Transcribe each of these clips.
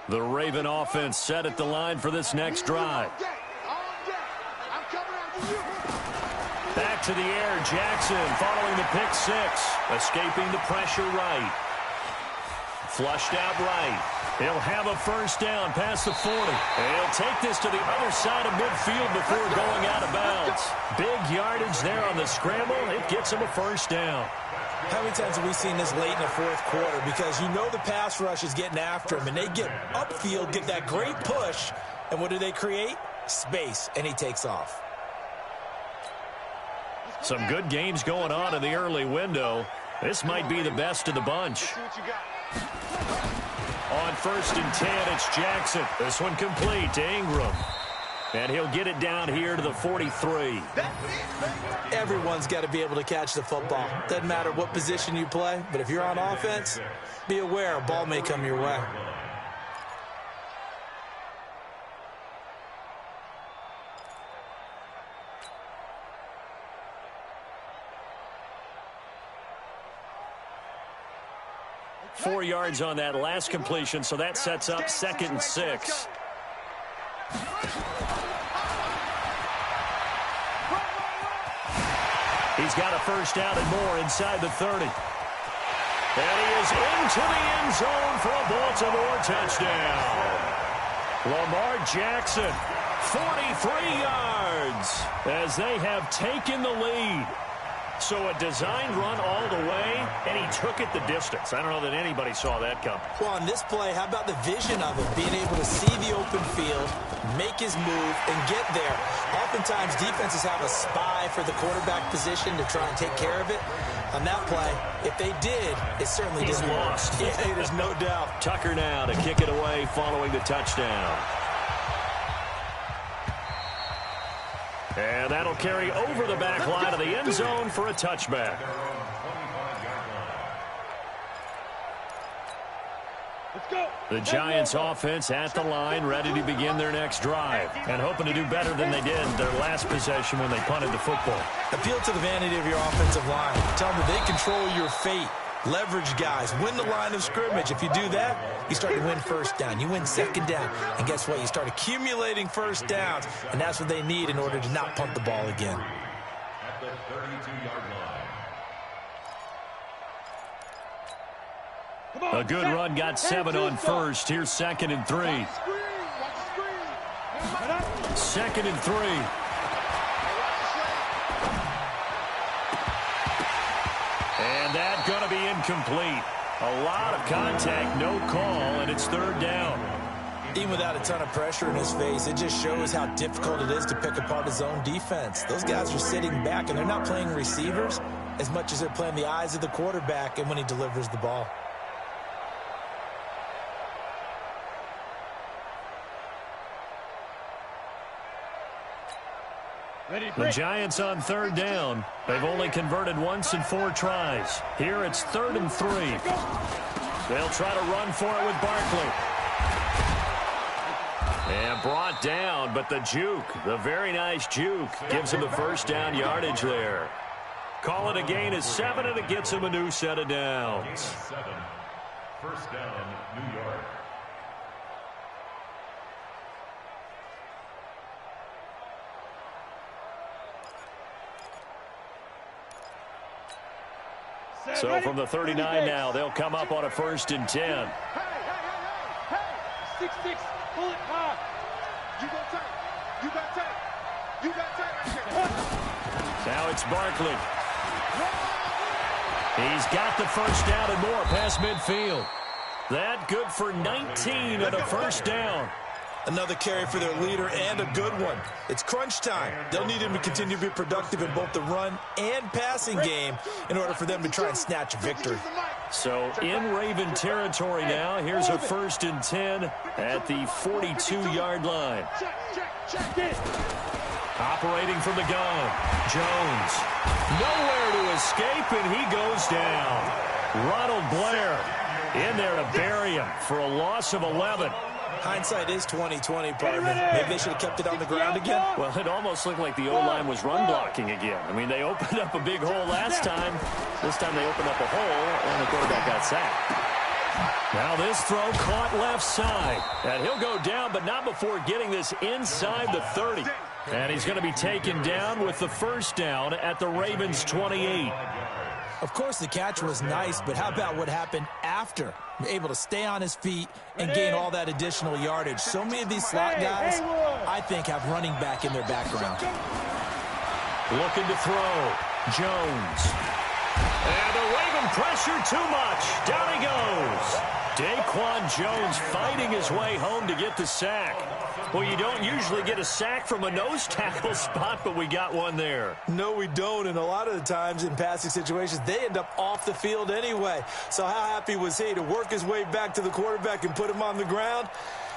The Raven offense set at the line for this next drive. Back to the air, Jackson following the pick six. Escaping the pressure right. Flushed out right. He'll have a first down past the 40. He'll take this to the other side of midfield before going out of bounds. Big yardage there on the scramble. It gets him a first down. How many times have we seen this late in the fourth quarter? Because you know the pass rush is getting after him, and they get upfield, get that great push, and what do they create? Space, and he takes off. Some good games going on in the early window. This might be the best of the bunch. On 1st and 10, it's Jackson. This one complete to Ingram. And he'll get it down here to the 43. Everyone's got to be able to catch the football. Doesn't matter what position you play, but if you're on offense, be aware a ball may come your way. Four yards on that last completion, so that sets up 2nd and 6. He's got a first down and more inside the 30. And he is into the end zone for a Baltimore touchdown. Lamar Jackson, 43 yards as they have taken the lead. So a designed run all the way, and he took it the distance. I don't know that anybody saw that coming. Well, on this play, how about the vision of it? Being able to see the open field, make his move, and get there. Oftentimes, defenses have a spy for the quarterback position to try and take care of it. On that play, if they did, it certainly didn't work. Lost. Yeah, there's no doubt. Tucker now to kick it away following the touchdown. And that'll carry over the back line of the end zone for a touchback. The Giants offense at the line, ready to begin their next drive, and hoping to do better than they did their last possession when they punted the football. Appeal to the vanity of your offensive line. Tell them that they control your fate. Leverage guys. Win the line of scrimmage. If you do that, you start to win first down. You win second down. And guess what? You start accumulating first downs. And that's what they need in order to not punt the ball again. At the 32-yard line. A good run got 7 on first. Here's 2nd and 3. 2nd and 3. And that's going to be incomplete. A lot of contact, no call, and it's 3rd down. Even without a ton of pressure in his face, it just shows how difficult it is to pick apart his own defense. Those guys are sitting back, and they're not playing receivers as much as they're playing the eyes of the quarterback and when he delivers the ball. The Giants on 3rd down. They've only converted once in 4 tries. Here it's 3rd and 3. They'll try to run for it with Barkley. And brought down, but the juke, the very nice juke, gives him the first down yardage there. Call it a gain of 7, and it gets him a new set of downs. 7. First down, New York. So from the 39 now, they'll come up on a 1st and 10. Hey, 6-6, pull it hard. You got tight. You got tight. You got tight right here. Now it's Barkley. He's got the first down and more past midfield. That good for 19 and a first down. Another carry for their leader and a good one. It's crunch time. They'll need him to continue to be productive in both the run and passing game in order for them to try and snatch a victory. So in Raven territory now, here's a 1st and 10 at the 42-yard line. Operating from the gun, Jones. Nowhere to escape, and he goes down. Ronald Blair in there to bury him for a loss of 11. Hindsight is 20/20, partner. Maybe they should have kept it on the ground again. Well, it almost looked like the O-line was run blocking again. I mean, they opened up a big hole last time. This time they opened up a hole, and the quarterback got sacked. Now this throw caught left side. And he'll go down, but not before getting this inside the 30. And he's going to be taken down with the first down at the Ravens' 28. Of course, the catch was nice, but how about what happened after? Able to stay on his feet and gain all that additional yardage. So many of these slot guys, I think, have running back in their background. Looking to throw. Jones. And the Raven pressure too much. Down he goes. Daquan Jones fighting his way home to get the sack. Well, you don't usually get a sack from a nose tackle spot, but we got one there. No, we don't, and a lot of the times in passing situations, they end up off the field anyway. So how happy was he to work his way back to the quarterback and put him on the ground?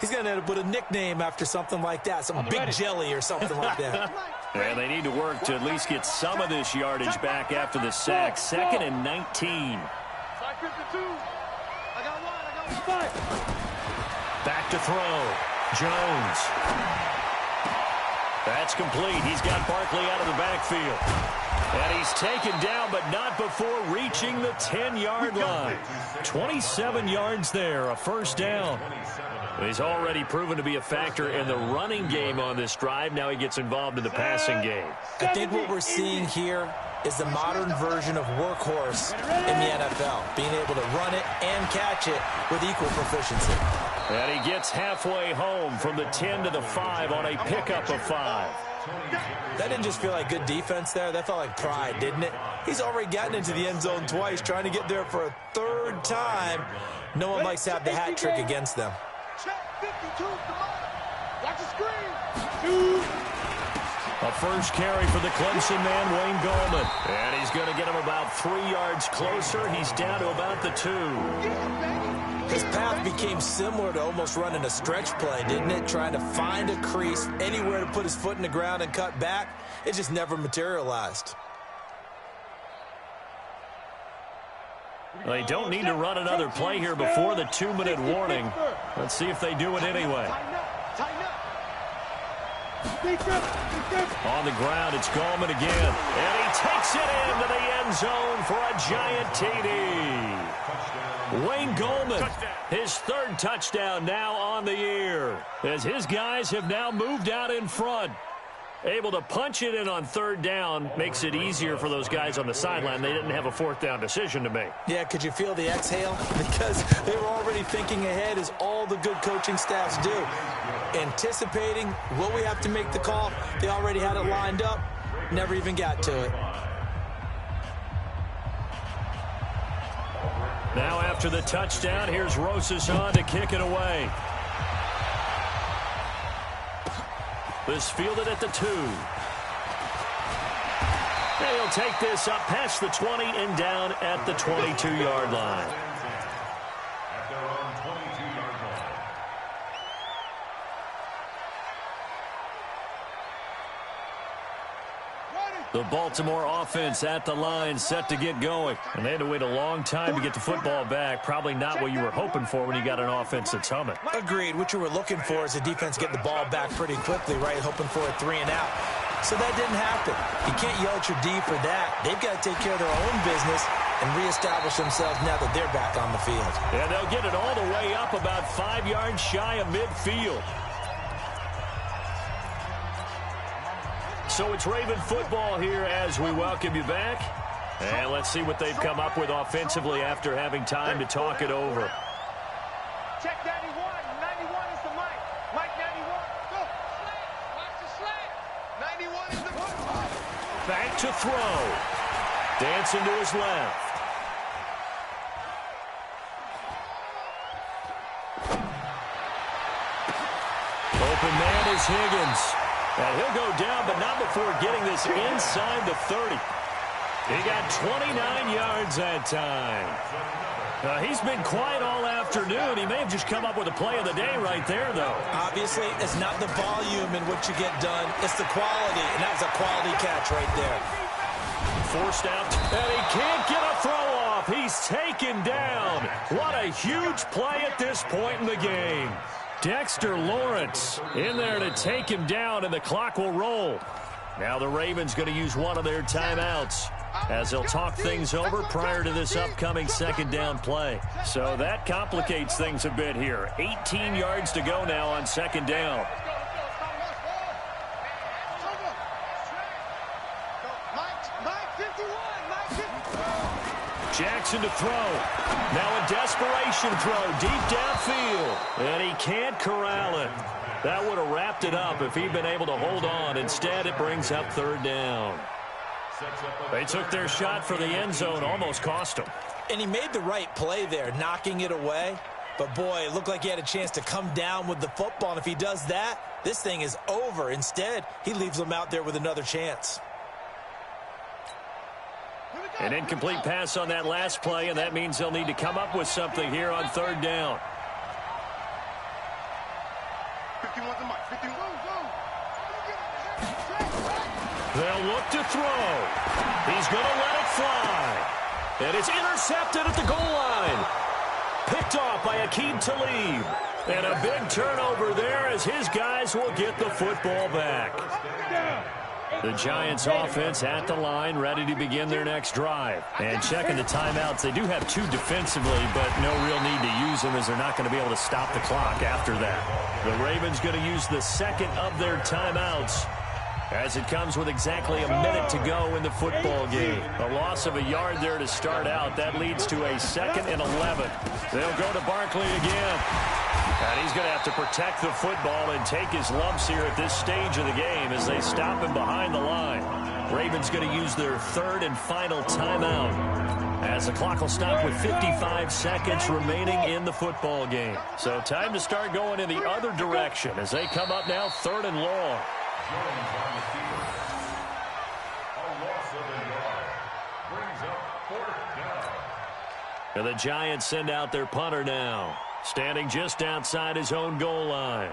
He's going to end up with a nickname after something like that, some Big Jelly or something like that. And they need to work to at least get some of this yardage back after the sack. 2nd and 19. Side 52. I got one. Back to throw. Jones. That's complete. He's got Barkley out of the backfield. And he's taken down, but not before reaching the 10-yard line. 27 yards there, a first down. He's already proven to be a factor in the running game on this drive. Now he gets involved in the passing game. I think what we're seeing here is the modern version of workhorse in the NFL, being able to run it and catch it with equal proficiency. And he gets halfway home from the 10 to the 5 on a pickup of 5. That didn't just feel like good defense there. That felt like pride, didn't it? He's already gotten into the end zone twice, trying to get there for a 3rd time. No one likes to have the hat trick against them. Check 52. Come on. Watch the screen. A first carry for the Clemson man, Wayne Gallman. And he's going to get him about 3 yards closer. He's down to about the 2. His path became similar to almost running a stretch play, didn't it? Trying to find a crease, anywhere to put his foot in the ground and cut back. It just never materialized. They don't need to run another play here before the 2-minute warning. Let's see if they do it anyway. On the ground, it's Gallman again. And he takes it into the end zone for a giant TD. Wayne Gallman, his 3rd touchdown now on the year, as his guys have now moved out in front. Able to punch it in on 3rd down makes it easier for those guys on the sideline. They didn't have a 4th down decision to make. Yeah, could you feel the exhale? Because they were already thinking ahead, as all the good coaching staffs do. Anticipating, will we have to make the call? They already had it lined up, never even got to it. Now after the touchdown, here's Rosas on to kick it away. This fielded at the 2. And he'll take this up past the 20 and down at the 22-yard line. At their own 22-yard line. The Baltimore offense at the line, set to get going. And they had to wait a long time to get the football back. Probably not what you were hoping for when you got an offense that's humming. Agreed. What you were looking for is the defense getting the ball back pretty quickly, right? Hoping for a 3 and out. So that didn't happen. You can't yell at your D for that. They've got to take care of their own business and reestablish themselves now that they're back on the field. And they'll get it all the way up about 5 yards shy of midfield. So it's Raven football here as we welcome you back. And let's see what they've come up with offensively after having time to talk it over. Check 91. 91 is the mic. Mike 91. Go. Watch the slant. 91 is the mic. Back to throw. Dancing to his left. Open man is Higgins. And he'll go down, but not before getting this inside the 30. He got 29 yards that time. He's been quiet all afternoon. He may have just come up with a play of the day right there, though. Obviously, it's not the volume in what you get done. It's the quality, and that was a quality catch right there. Forced out, and he can't get a throw off. He's taken down. What a huge play at this point in the game. Dexter Lawrence in there to take him down, and the clock will roll. Now the Ravens going to use one of their timeouts. as they'll talk things over prior to this upcoming second down play. So that complicates things a bit here. 18 yards to go now on second down. Jackson to throw. Now a desperation throw deep downfield. And he can't corral it. That would have wrapped it up if he'd been able to hold on. Instead, it brings up third down. They took their shot for the end zone, almost cost him. And he made the right play there, knocking it away. But, boy, it looked like he had a chance to come down with the football. And if he does that, this thing is over. Instead, he leaves them out there with another chance. An incomplete pass on that last play, and that means they'll need to come up with something here on third down. 51 to Mike. 51. They'll look to throw. He's going to let it fly. And it's intercepted at the goal line. Picked off by Aqib Talib. And a big turnover there as his guys will get the football back. The Giants offense at the line, ready to begin their next drive. And checking the timeouts, they do have two defensively, but no real need to use them as they're not going to be able to stop the clock after that. The Ravens going to use the second of their timeouts as it comes with exactly a minute to go in the football game. A loss of a yard there to start out. That leads to a 2nd and 11. They'll go to Barkley again. And he's going to have to protect the football and take his lumps here at this stage of the game as they stop him behind the line. Ravens going to use their third and final timeout as the clock will stop with 55 seconds remaining in the football game. So time to start going in the other direction as they come up now 3rd and long. Jones on the field. A loss of a yard. Brings up 4th down. And the Giants send out their punter now, standing just outside his own goal line.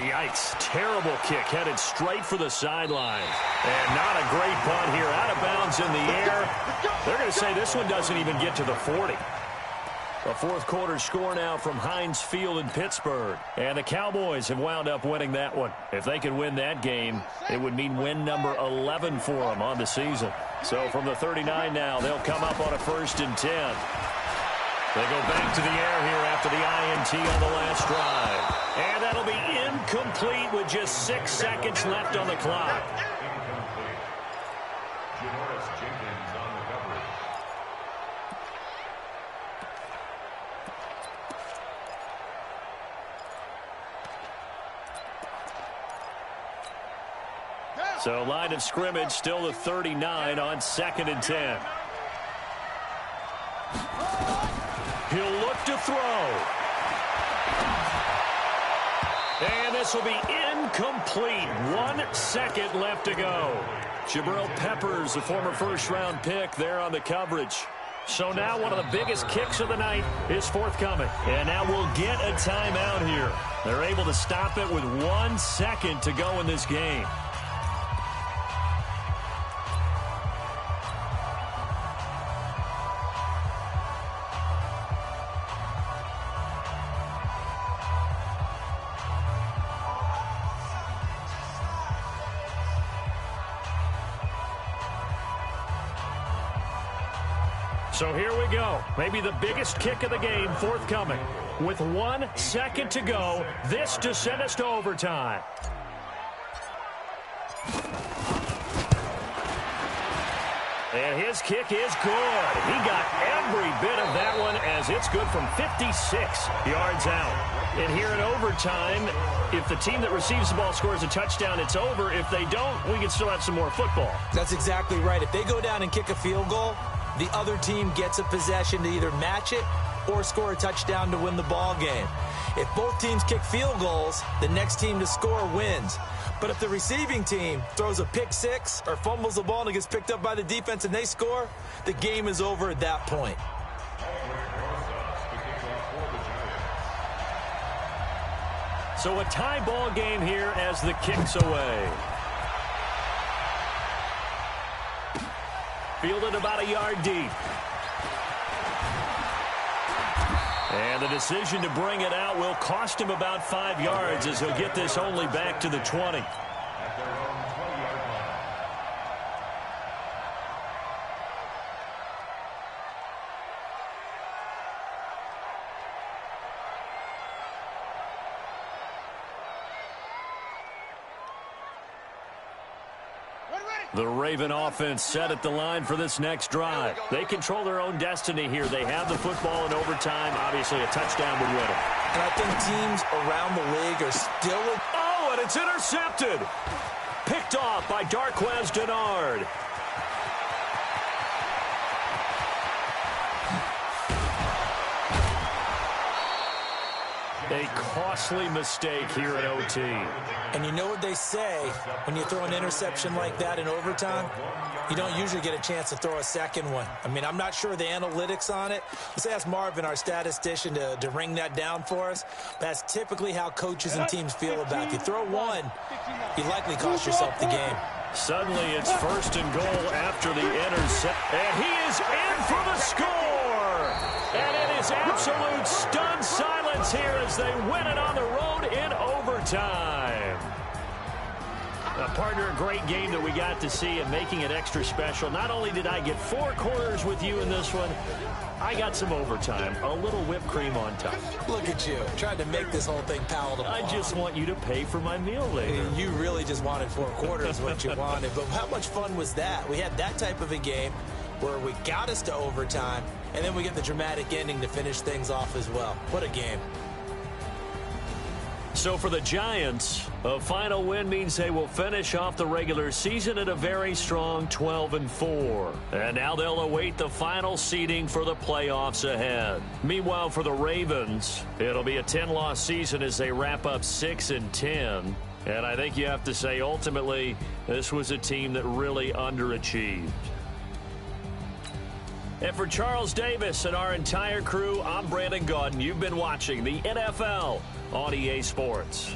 Yikes. Terrible kick headed straight for the sideline. And not a great punt here. Out of bounds in the air. They're going to say this one doesn't even get to the 40. A fourth quarter score now from Heinz Field in Pittsburgh. And the Cowboys have wound up winning that one. If they could win that game, it would mean win number 11 for them on the season. So from the 39 now, they'll come up on a 1st and 10. They go back to the air here after the INT on the last drive. And that'll be incomplete with just 6 seconds left on the clock. Incomplete. Janoris Jenkins on the coverage. So line of scrimmage still the 39 on 2nd and 10. He'll look to throw. And this will be incomplete. 1 second left to go. Jabril Peppers, the former first-round pick, there on the coverage. So now one of the biggest kicks of the night is forthcoming. And now we'll get a timeout here. They're able to stop it with 1 second to go in this game. So here we go. Maybe the biggest kick of the game forthcoming. With 1 second to go, this to send us to overtime. And his kick is good. He got every bit of that one as it's good from 56 yards out. And here in overtime, if the team that receives the ball scores a touchdown, it's over. If they don't, we can still have some more football. That's exactly right. If they go down and kick a field goal, the other team gets a possession to either match it or score a touchdown to win the ball game. If both teams kick field goals, the next team to score wins. But if the receiving team throws a pick six or fumbles the ball and it gets picked up by the defense and they score, the game is over at that point. So a tie ball game here as the kick's away. Fielded about a yard deep. And the decision to bring it out will cost him about 5 yards as he'll get this only back to the 20. At their own 20-yard line. The Raven offense set at the line for this next drive. They control their own destiny here. They have the football in overtime. Obviously, a touchdown would win it. And I think teams around the league are still... Oh, and it's intercepted. Picked off by Darquez Denard. A costly mistake here at OT. And you know what they say, when you throw an interception like that in overtime, you don't usually get a chance to throw a second one. I mean, I'm not sure the analytics on it. Let's ask Marvin, our statistician, to ring that down for us. That's typically how coaches and teams feel about it. If you throw one, you likely cost yourself the game. Suddenly it's 1st and goal after the intercept. And he is in for the score! And it is absolute stunned silence here as they win it on the road in overtime. Partner, a great game that we got to see and making it extra special. Not only did I get 4 quarters with you in this one, I got some overtime, a little whipped cream on top. Look at you, trying to make this whole thing palatable. I just want you to pay for my meal later. You really just wanted 4 quarters, what you wanted. But how much fun was that? We had that type of a game where we got us to overtime, and then we get the dramatic ending to finish things off as well. What a game. So for the Giants, a final win means they will finish off the regular season at a very strong 12-4. And now they'll await the final seeding for the playoffs ahead. Meanwhile, for the Ravens, it'll be a 10-loss season as they wrap up 6-10. And I think you have to say, ultimately, this was a team that really underachieved. And for Charles Davis and our entire crew, I'm Brandon Gaudin. You've been watching the NFL on EA Sports.